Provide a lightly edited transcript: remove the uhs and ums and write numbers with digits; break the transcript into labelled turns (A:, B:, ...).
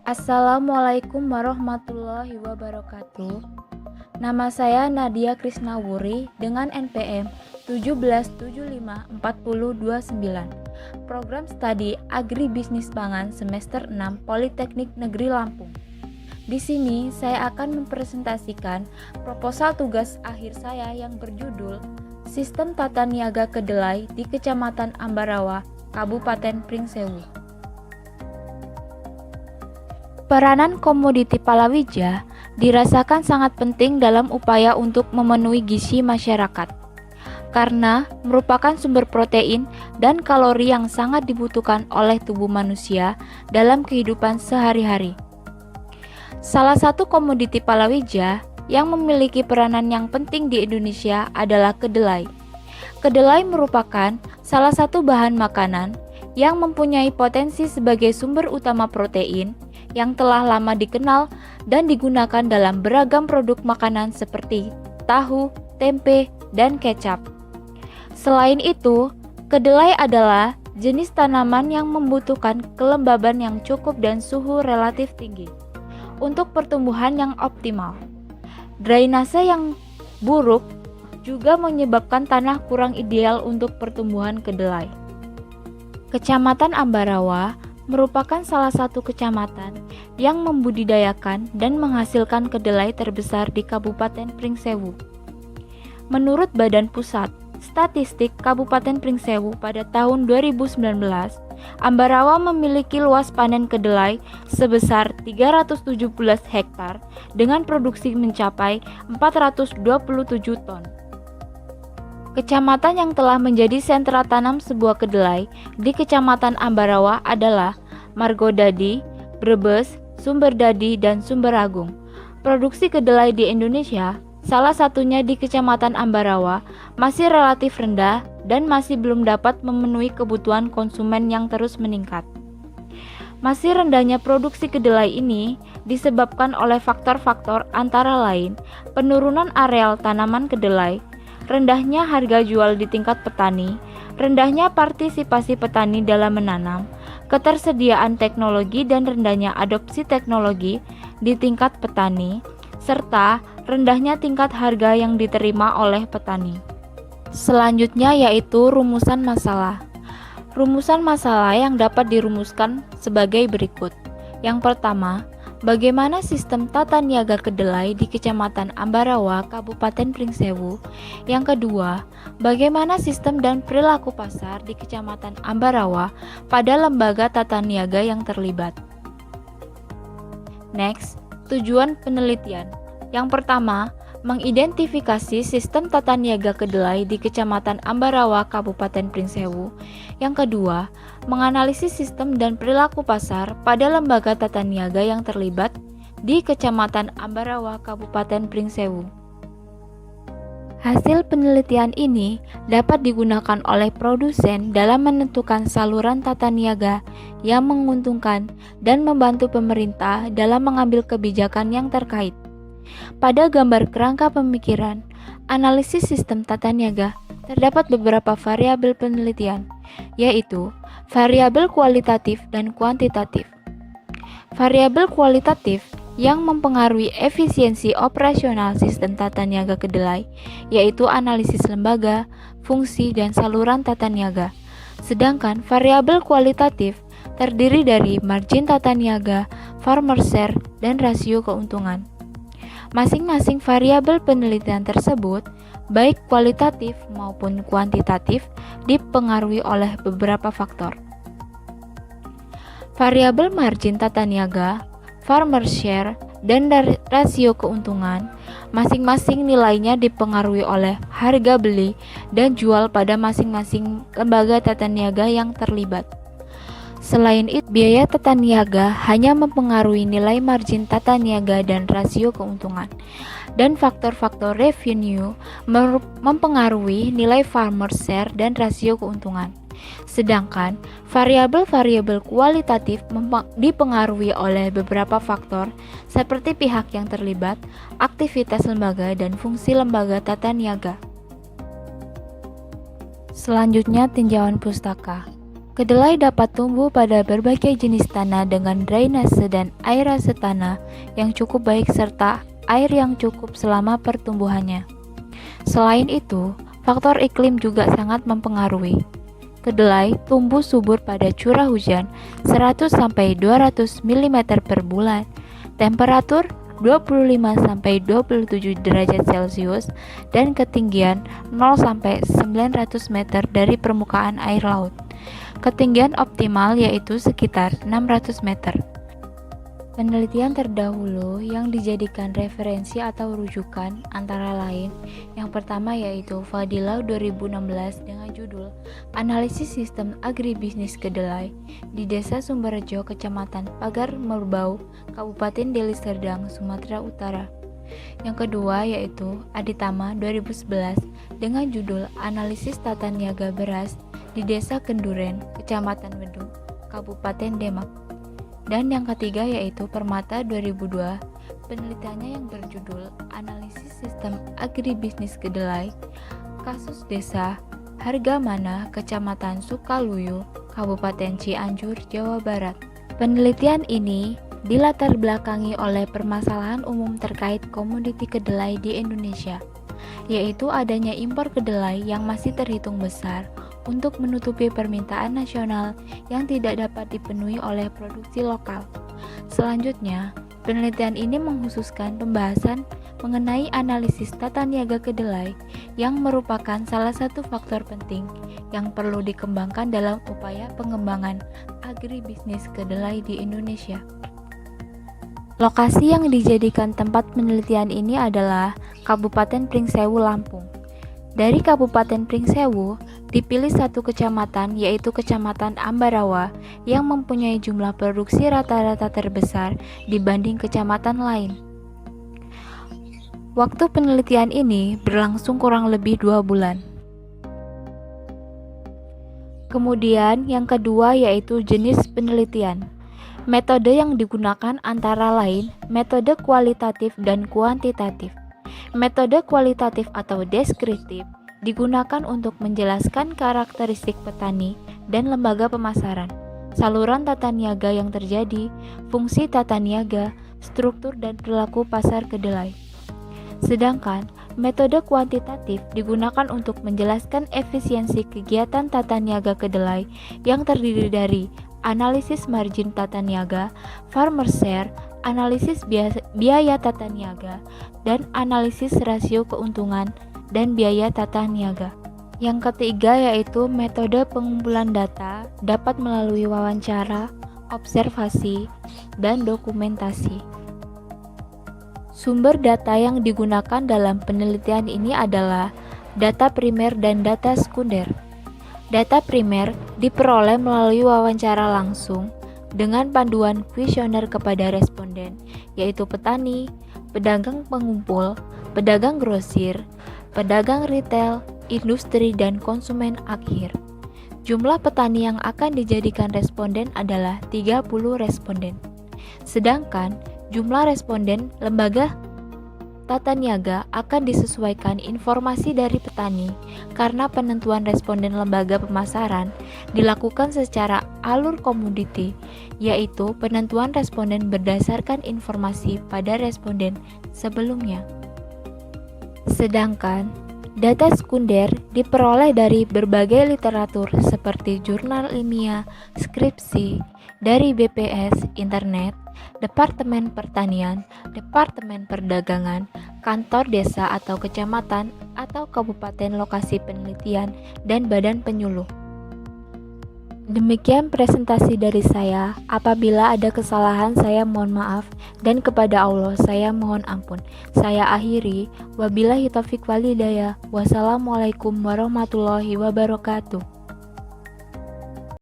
A: Assalamualaikum warahmatullahi wabarakatuh. Nama saya Nadia Krisnawuri dengan NPM 177540229. Program Studi Agribisnis Pangan semester 6 Politeknik Negeri Lampung. Di sini saya akan mempresentasikan proposal tugas akhir saya yang berjudul Sistem Tata Niaga Kedelai di Kecamatan Ambarawa, Kabupaten Pringsewu. Peranan komoditi palawija dirasakan sangat penting dalam upaya untuk memenuhi gizi masyarakat, karena merupakan sumber protein dan kalori yang sangat dibutuhkan oleh tubuh manusia dalam kehidupan sehari-hari. Salah satu komoditi palawija yang memiliki peranan yang penting di Indonesia adalah kedelai. Kedelai merupakan salah satu bahan makanan yang mempunyai potensi sebagai sumber utama protein yang telah lama dikenal dan digunakan dalam beragam produk makanan seperti tahu, tempe, dan kecap. Selain itu, kedelai adalah jenis tanaman yang membutuhkan kelembaban yang cukup dan suhu relatif tinggi untuk pertumbuhan yang optimal. Drainase yang buruk juga menyebabkan tanah kurang ideal untuk pertumbuhan kedelai. Kecamatan Ambarawa merupakan salah satu kecamatan yang membudidayakan dan menghasilkan kedelai terbesar di Kabupaten Pringsewu. Menurut Badan Pusat Statistik Kabupaten Pringsewu pada tahun 2019, Ambarawa memiliki luas panen kedelai sebesar 317 hektar dengan produksi mencapai 427 ton. Kecamatan yang telah menjadi sentra tanam sebuah kedelai di Kecamatan Ambarawa adalah Margodadi, Brebes, Sumberdadi, dan Sumberagung. Produksi kedelai di Indonesia, salah satunya di Kecamatan Ambarawa, masih relatif rendah dan masih belum dapat memenuhi kebutuhan konsumen yang terus meningkat. Masih rendahnya produksi kedelai ini disebabkan oleh faktor-faktor antara lain penurunan areal tanaman kedelai, rendahnya harga jual di tingkat petani, rendahnya partisipasi petani dalam menanam, ketersediaan teknologi dan rendahnya adopsi teknologi di tingkat petani, serta rendahnya tingkat harga yang diterima oleh petani. Selanjutnya yaitu rumusan masalah. Rumusan masalah yang dapat dirumuskan sebagai berikut. Yang pertama, bagaimana sistem tata niaga kedelai di Kecamatan Ambarawa, Kabupaten Pringsewu? Yang kedua, bagaimana sistem dan perilaku pasar di Kecamatan Ambarawa pada lembaga tata niaga yang terlibat? Next, tujuan penelitian. Yang pertama, mengidentifikasi sistem tata niaga kedelai di Kecamatan Ambarawa, Kabupaten Pringsewu. Yang kedua, menganalisis sistem dan perilaku pasar pada lembaga tata niaga yang terlibat di Kecamatan Ambarawa, Kabupaten Pringsewu. Hasil penelitian ini dapat digunakan oleh produsen dalam menentukan saluran tata niaga yang menguntungkan dan membantu pemerintah dalam mengambil kebijakan yang terkait. Pada gambar kerangka pemikiran, analisis sistem tata niaga, terdapat beberapa variabel penelitian, yaitu variabel kualitatif dan kuantitatif. Variabel kualitatif yang mempengaruhi efisiensi operasional sistem tata niaga kedelai, yaitu analisis lembaga, fungsi, dan saluran tata niaga. Sedangkan variabel kualitatif terdiri dari margin tata niaga, farmer share, dan rasio keuntungan. Masing-masing variabel penelitian tersebut, baik kualitatif maupun kuantitatif, dipengaruhi oleh beberapa faktor. Variabel margin tata niaga, farmer share, dan rasio keuntungan, masing-masing nilainya dipengaruhi oleh harga beli dan jual pada masing-masing lembaga tata niaga yang terlibat. Selain itu, biaya tata niaga hanya mempengaruhi nilai margin tata niaga dan rasio keuntungan, dan faktor-faktor revenue mempengaruhi nilai farmer share dan rasio keuntungan. Sedangkan variabel-variabel kualitatif dipengaruhi oleh beberapa faktor seperti pihak yang terlibat, aktivitas lembaga, dan fungsi lembaga tata niaga. Selanjutnya, tinjauan pustaka. Kedelai dapat tumbuh pada berbagai jenis tanah dengan drainase dan aerasi tanah yang cukup baik serta air yang cukup selama pertumbuhannya. Selain itu, faktor iklim juga sangat mempengaruhi. Kedelai tumbuh subur pada curah hujan 100-200 mm per bulan, temperatur 25-27 derajat Celcius, dan ketinggian 0-900 meter dari permukaan air laut. Ketinggian optimal yaitu sekitar 600 meter. Penelitian terdahulu yang dijadikan referensi atau rujukan antara lain yang pertama yaitu Fadilah 2016 dengan judul Analisis Sistem Agribisnis Kedelai di Desa Sumberjo, Kecamatan Pagar Merbau, Kabupaten Deli Serdang, Sumatera Utara. Yang kedua yaitu Aditama 2011 dengan judul Analisis Tata Niaga Beras di Desa Kenduren, Kecamatan Wedung, Kabupaten Demak. Dan yang ketiga yaitu Permata 2002, penelitiannya yang berjudul Analisis Sistem Agribisnis Kedelai, Kasus Desa Hargamana, Kecamatan Sukaluyu, Kabupaten Cianjur, Jawa Barat. Penelitian ini dilatar belakangi oleh permasalahan umum terkait komoditi kedelai di Indonesia, yaitu adanya impor kedelai yang masih terhitung besar untuk menutupi permintaan nasional yang tidak dapat dipenuhi oleh produksi lokal. Selanjutnya, penelitian ini mengkhususkan pembahasan mengenai analisis tata niaga kedelai yang merupakan salah satu faktor penting yang perlu dikembangkan dalam upaya pengembangan agribisnis kedelai di Indonesia. Lokasi yang dijadikan tempat penelitian ini adalah Kabupaten Pringsewu, Lampung. Dari Kabupaten Pringsewu, dipilih satu kecamatan yaitu Kecamatan Ambarawa yang mempunyai jumlah produksi rata-rata terbesar dibanding kecamatan lain. Waktu penelitian ini berlangsung kurang lebih 2 bulan. Kemudian yang kedua yaitu jenis penelitian. Metode yang digunakan antara lain metode kualitatif dan kuantitatif. Metode kualitatif atau deskriptif digunakan untuk menjelaskan karakteristik petani dan lembaga pemasaran, saluran tata niaga yang terjadi, fungsi tata niaga, struktur dan perilaku pasar kedelai. Sedangkan metode kuantitatif digunakan untuk menjelaskan efisiensi kegiatan tata niaga kedelai yang terdiri dari analisis margin tata niaga, farmer share, analisis biaya tata niaga, dan analisis rasio keuntungan dan biaya tata niaga. Yang ketiga yaitu metode pengumpulan data dapat melalui wawancara, observasi, dan dokumentasi. Sumber data yang digunakan dalam penelitian ini adalah data primer dan data sekunder. Data primer diperoleh melalui wawancara langsung dengan panduan kuesioner kepada responden, yaitu petani, pedagang pengumpul, pedagang grosir, pedagang retail, industri, dan konsumen akhir. Jumlah petani yang akan dijadikan responden adalah 30 responden. Sedangkan jumlah responden lembaga tata niaga akan disesuaikan informasi dari petani karena penentuan responden lembaga pemasaran dilakukan secara alur komoditi, yaitu penentuan responden berdasarkan informasi pada responden sebelumnya. Sedangkan data sekunder diperoleh dari berbagai literatur seperti jurnal ilmiah, skripsi, dari BPS, internet, Departemen Pertanian, Departemen Perdagangan, kantor desa atau kecamatan atau kabupaten lokasi penelitian, dan badan penyuluh. Demikian presentasi dari saya. Apabila ada kesalahan saya mohon maaf, dan kepada Allah saya mohon ampun. Saya akhiri, wabillahi taufiq walhidayah. Wassalamualaikum warahmatullahi wabarakatuh.